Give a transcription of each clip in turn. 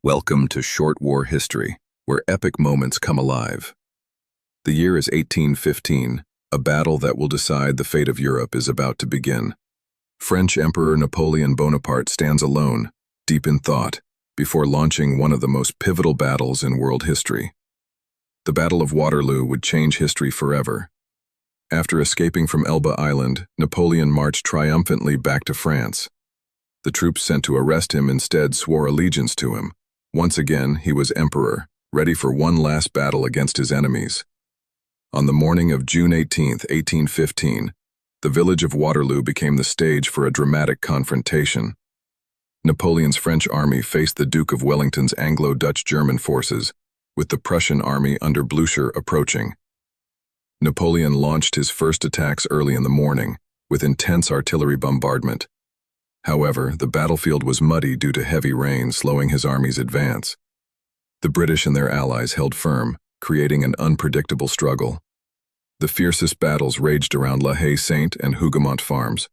Welcome to Short War History, where epic moments come alive. The year is 1815. A battle that will decide the fate of Europe is about to begin. French Emperor Napoleon Bonaparte stands alone, deep in thought, before launching one of the most pivotal battles in world history. The Battle of Waterloo would change history forever. After escaping from Elba Island, Napoleon marched triumphantly back to France. The troops sent to arrest him instead swore allegiance to him. Once again, he was emperor, ready for one last battle against his enemies. On the morning of June 18, 1815, the village of Waterloo became the stage for a dramatic confrontation. Napoleon's French army faced the Duke of Wellington's Anglo-Dutch-German forces, with the Prussian army under Blücher approaching. Napoleon launched his first attacks early in the morning, with intense artillery bombardment. However, the battlefield was muddy due to heavy rain slowing his army's advance. The British and their allies held firm, creating an unpredictable struggle. The fiercest battles raged around La Haye-Sainte and Hougoumont farms.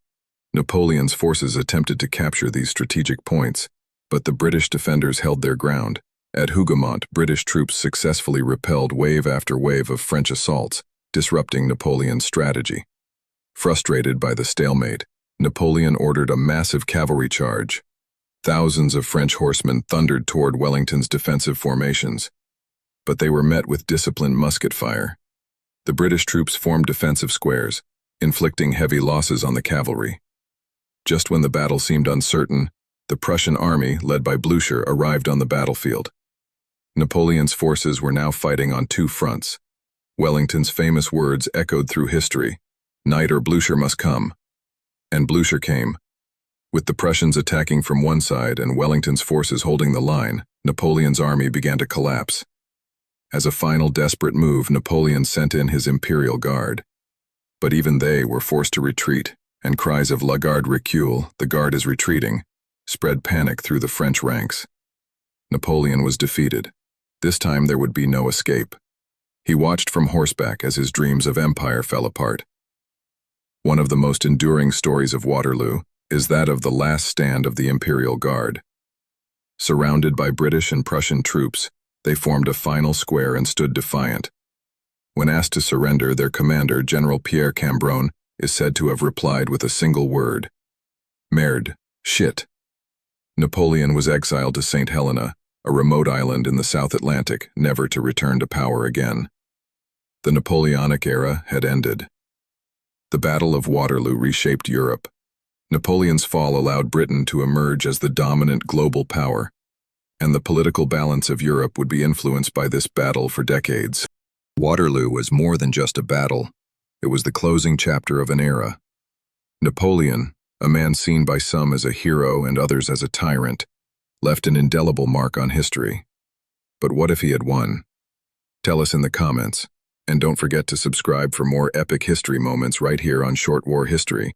Napoleon's forces attempted to capture these strategic points, but the British defenders held their ground. At Hougoumont, British troops successfully repelled wave after wave of French assaults, disrupting Napoleon's strategy. Frustrated by the stalemate, Napoleon ordered a massive cavalry charge. Thousands of French horsemen thundered toward Wellington's defensive formations, but they were met with disciplined musket fire. The British troops formed defensive squares, inflicting heavy losses on the cavalry. Just when the battle seemed uncertain, the Prussian army, led by Blücher, arrived on the battlefield. Napoleon's forces were now fighting on two fronts. Wellington's famous words echoed through history, "Night or Blücher must come." And Blücher came. With the Prussians attacking from one side and Wellington's forces holding the line, Napoleon's army began to collapse. As a final desperate move, Napoleon sent in his Imperial Guard. But even they were forced to retreat, and cries of "La Garde recule," the Guard is retreating, spread panic through the French ranks. Napoleon was defeated. This time there would be no escape. He watched from horseback as his dreams of empire fell apart. One of the most enduring stories of Waterloo is that of the last stand of the Imperial Guard. Surrounded by British and Prussian troops, they formed a final square and stood defiant. When asked to surrender, their commander, General Pierre Cambronne, is said to have replied with a single word: "Merde, shit." Napoleon was exiled to St. Helena, a remote island in the South Atlantic, never to return to power again. The Napoleonic era had ended. The Battle of Waterloo reshaped Europe. Napoleon's fall allowed Britain to emerge as the dominant global power, and the political balance of Europe would be influenced by this battle for decades. Waterloo was more than just a battle. It was the closing chapter of an era. Napoleon, a man seen by some as a hero and others as a tyrant, left an indelible mark on history. But what if he had won? Tell us in the comments, and don't forget to subscribe for more epic history moments right here on Short War History.